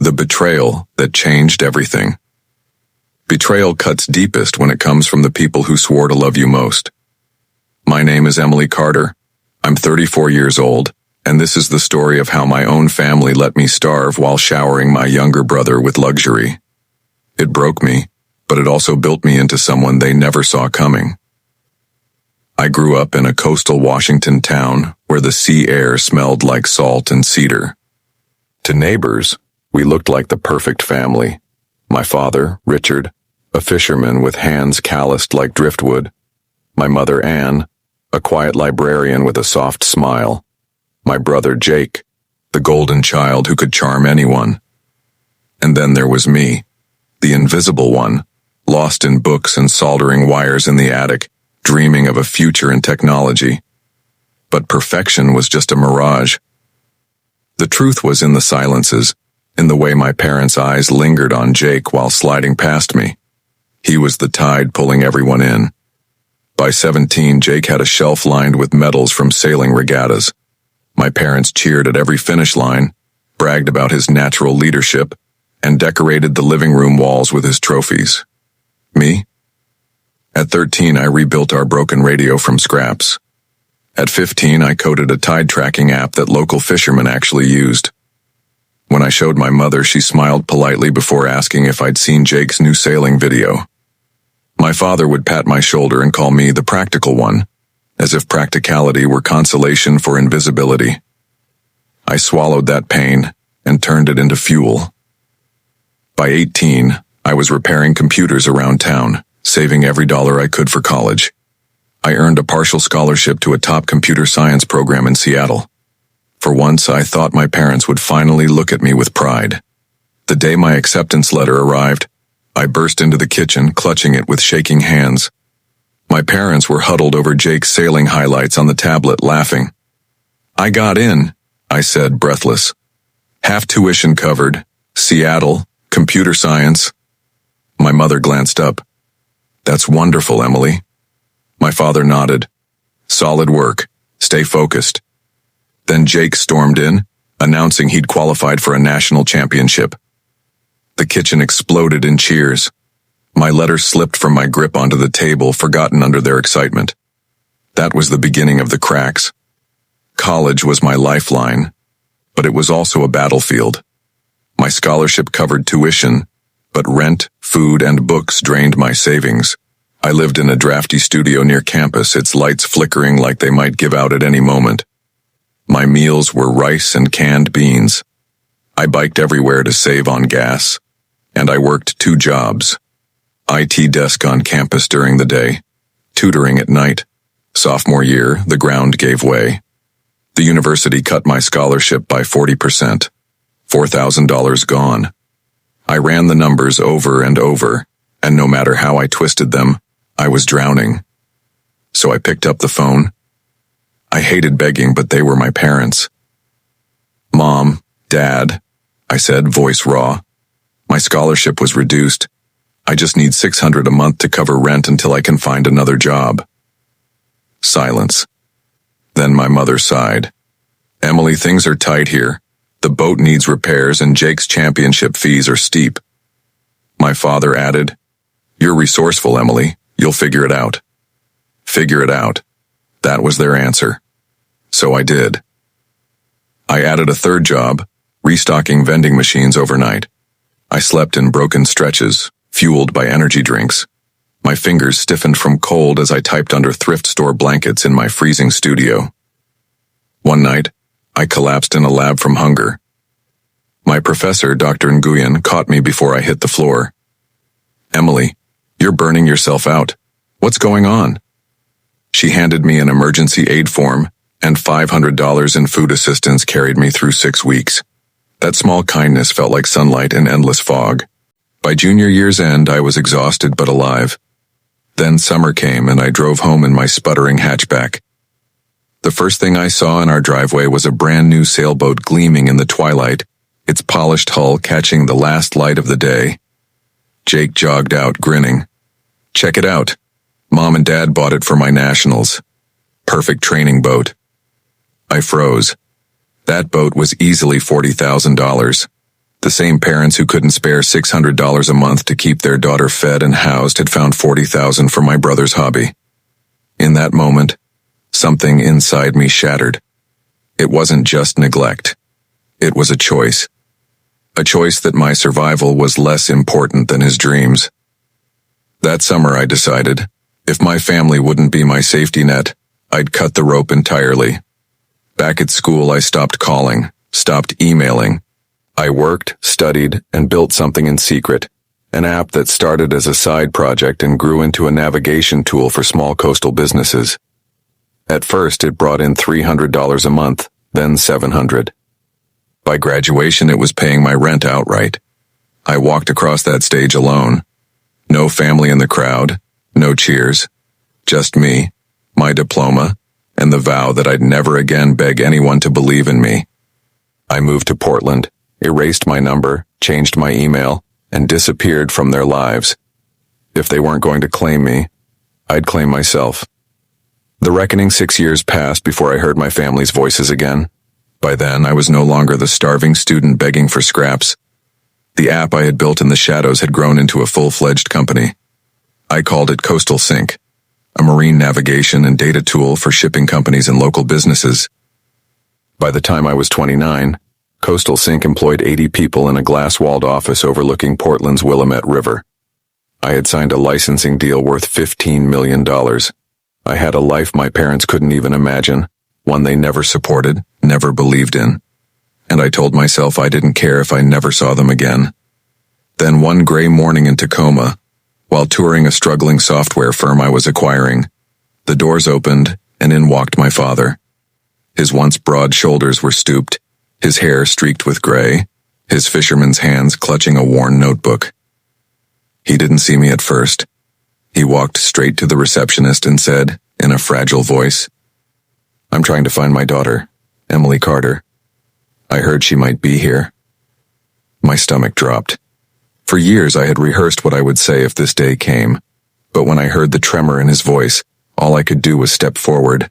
The betrayal that changed everything. Betrayal cuts deepest when it comes from the people who swore to love you most. My name is Emily Carter. I'm 34 years old, and this is the story of how my own family let me starve while showering my younger brother with luxury. It broke me, but it also built me into someone they never saw coming. I grew up in a coastal Washington town where the sea air smelled like salt and cedar. To neighbors, we looked like the perfect family. My father, Richard, a fisherman with hands calloused like driftwood. My mother, Anne, a quiet librarian with a soft smile. My brother, Jake, the golden child who could charm anyone. And then there was me, the invisible one, lost in books and soldering wires in the attic, dreaming of a future in technology. But perfection was just a mirage. The truth was in the silences, in the way my parents' eyes lingered on Jake while sliding past me. He was the tide pulling everyone in. By 17, Jake had a shelf lined with medals from sailing regattas. My parents cheered at every finish line, bragged about his natural leadership, and decorated the living room walls with his trophies. Me? At 13, I rebuilt our broken radio from scraps. At 15, I coded a tide tracking app that local fishermen actually used. When I showed my mother, she smiled politely before asking if I'd seen Jake's new sailing video. My father would pat my shoulder and call me the practical one, as if practicality were consolation for invisibility. I swallowed that pain and turned it into fuel. By 18, I was repairing computers around town, saving every dollar I could for college. I earned a partial scholarship to a top computer science program in Seattle. For once, I thought my parents would finally look at me with pride. The day my acceptance letter arrived, I burst into the kitchen, clutching it with shaking hands. My parents were huddled over Jake's sailing highlights on the tablet, laughing. "I got in," I said, breathless. "Half tuition covered, Seattle, computer science." My mother glanced up. "That's wonderful, Emily." My father nodded. "Solid work. Stay focused." Then Jake stormed in, announcing he'd qualified for a national championship. The kitchen exploded in cheers. My letter slipped from my grip onto the table, forgotten under their excitement. That was the beginning of the cracks. College was my lifeline, but it was also a battlefield. My scholarship covered tuition, but rent, food, and books drained my savings. I lived in a drafty studio near campus, its lights flickering like they might give out at any moment. My meals were rice and canned beans. I biked everywhere to save on gas, and I worked 2 jobs. IT desk on campus during the day, tutoring at night. Sophomore year, the ground gave way. The university cut my scholarship by 40%. $4,000 gone. I ran the numbers over and over, and no matter how I twisted them, I was drowning. So I picked up the phone. I hated begging, but they were my parents. "Mom, Dad," I said, voice raw. "My scholarship was reduced. I just need $600 a month to cover rent until I can find another job." Silence. Then my mother sighed. "Emily, things are tight here. The boat needs repairs and Jake's championship fees are steep." My father added, "You're resourceful, Emily. You'll figure it out." Figure it out. That was their answer. So I did. I added a 3rd job, restocking vending machines overnight. I slept in broken stretches, fueled by energy drinks. My fingers stiffened from cold as I typed under thrift store blankets in my freezing studio. One night, I collapsed in a lab from hunger. My professor, Dr. Nguyen, caught me before I hit the floor. "Emily, you're burning yourself out. What's going on?" She handed me an emergency aid form, and $500 in food assistance carried me through 6 weeks. That small kindness felt like sunlight in endless fog. By junior year's end, I was exhausted but alive. Then summer came and I drove home in my sputtering hatchback. The first thing I saw in our driveway was a brand new sailboat gleaming in the twilight, its polished hull catching the last light of the day. Jake jogged out, grinning. "Check it out. Mom and Dad bought it for my nationals. Perfect training boat." I froze. That boat was easily $40,000. The same parents who couldn't spare $600 a month to keep their daughter fed and housed had found $40,000 for my brother's hobby. In that moment, something inside me shattered. It wasn't just neglect. It was a choice. A choice that my survival was less important than his dreams. That summer I decided, if my family wouldn't be my safety net, I'd cut the rope entirely. Back at school I stopped calling, stopped emailing. I worked, studied, and built something in secret, an app that started as a side project and grew into a navigation tool for small coastal businesses. At first it brought in $300 a month, then $700. By graduation it was paying my rent outright. I walked across that stage alone. No family in the crowd, no cheers, just me, my diploma, and the vow that I'd never again beg anyone to believe in me. I moved to Portland, erased my number, changed my email, and disappeared from their lives. If they weren't going to claim me, I'd claim myself. The reckoning 6 years passed before I heard my family's voices again. By then, I was no longer the starving student begging for scraps. The app I had built in the shadows had grown into a full-fledged company. I called it Coastal Sync, a marine navigation and data tool for shipping companies and local businesses. By the time I was 29, Coastal Sync employed 80 people in a glass-walled office overlooking Portland's Willamette River. I had signed a licensing deal worth $15 million. I had a life my parents couldn't even imagine, one they never supported, never believed in. And I told myself I didn't care if I never saw them again. Then one gray morning in Tacoma, while touring a struggling software firm I was acquiring, the doors opened and in walked my father. His once broad shoulders were stooped, his hair streaked with gray, his fisherman's hands clutching a worn notebook. He didn't see me at first. He walked straight to the receptionist and said, in a fragile voice, "I'm trying to find my daughter, Emily Carter. I heard she might be here." My stomach dropped. For years I had rehearsed what I would say if this day came, but when I heard the tremor in his voice, all I could do was step forward.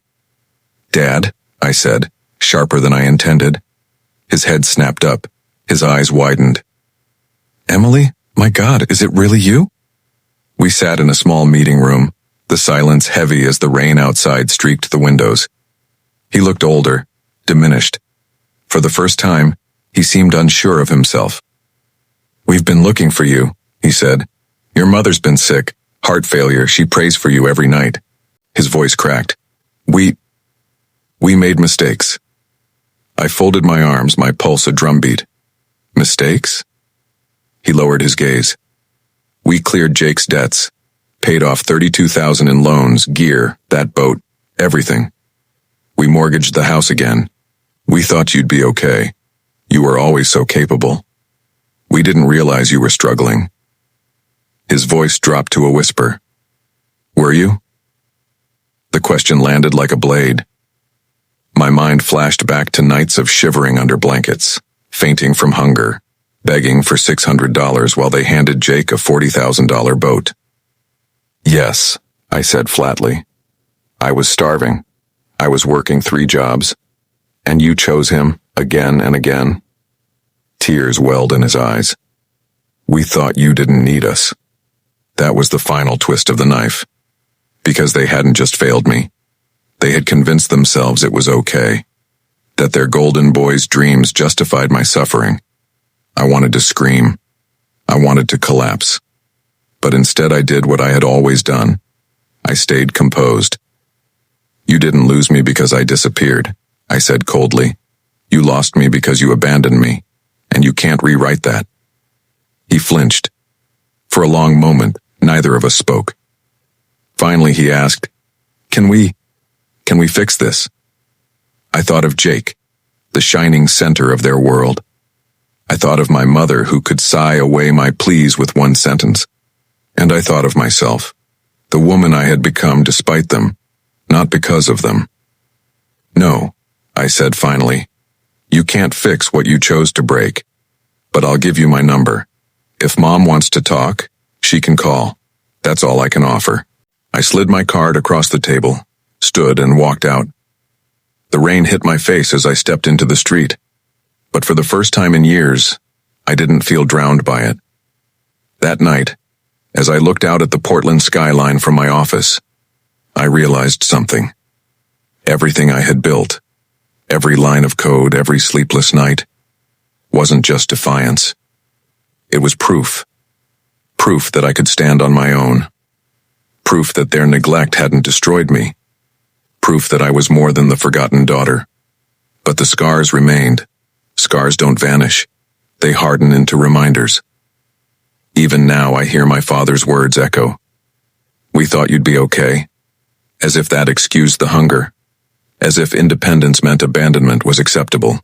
"Dad," I said, sharper than I intended. His head snapped up, his eyes widened. "Emily? My God, is it really you?" We sat in a small meeting room, the silence heavy as the rain outside streaked the windows. He looked older, diminished. For the first time, he seemed unsure of himself. "We've been looking for you," he said. "Your mother's been sick, heart failure, she prays for you every night." His voice cracked. We made mistakes." I folded my arms, my pulse a drumbeat. "Mistakes?" He lowered his gaze. "We cleared Jake's debts, paid off $32,000 in loans, gear, that boat, everything. We mortgaged the house again. We thought you'd be okay. You were always so capable. We didn't realize you were struggling." His voice dropped to a whisper. "Were you?" The question landed like a blade. My mind flashed back to nights of shivering under blankets, fainting from hunger, begging for $600 while they handed Jake a $40,000 boat. "Yes," I said flatly. "I was starving. I was working 3 jobs. And you chose him, again and again." Tears welled in his eyes. "We thought you didn't need us." That was the final twist of the knife. Because they hadn't just failed me. They had convinced themselves it was okay. That their golden boy's dreams justified my suffering. I wanted to scream. I wanted to collapse. But instead I did what I had always done. I stayed composed. "You didn't lose me because I disappeared," I said coldly. "You lost me because you abandoned me, and you can't rewrite that." He flinched. For a long moment, neither of us spoke. Finally he asked, Can we fix this?" I thought of Jake, the shining center of their world. I thought of my mother who could sigh away my pleas with one sentence. And I thought of myself, the woman I had become despite them, not because of them. "No," I said finally. "You can't fix what you chose to break. But I'll give you my number. If Mom wants to talk, she can call. That's all I can offer." I slid my card across the table, stood and walked out. The rain hit my face as I stepped into the street. But for the first time in years, I didn't feel drowned by it. That night, as I looked out at the Portland skyline from my office, I realized something. Everything I had built, every line of code, every sleepless night, wasn't just defiance. It was proof. Proof that I could stand on my own. Proof that their neglect hadn't destroyed me. Proof that I was more than the forgotten daughter. But the scars remained. Scars don't vanish. They harden into reminders. Even now I hear my father's words echo. "We thought you'd be okay." As if that excused the hunger. As if independence meant abandonment was acceptable.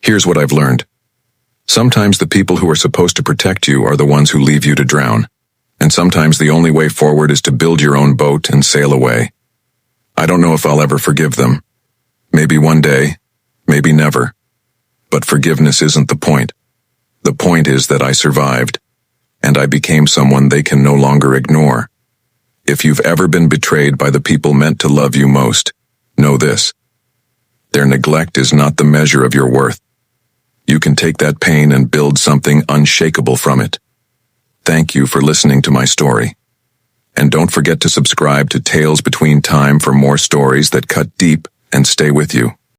Here's what I've learned. Sometimes the people who are supposed to protect you are the ones who leave you to drown. And sometimes the only way forward is to build your own boat and sail away. I don't know if I'll ever forgive them. Maybe one day, maybe never. But forgiveness isn't the point. The point is that I survived, and I became someone they can no longer ignore. If you've ever been betrayed by the people meant to love you most, know this. Their neglect is not the measure of your worth. You can take that pain and build something unshakable from it. Thank you for listening to my story. And don't forget to subscribe to Tales Between Time for more stories that cut deep and stay with you.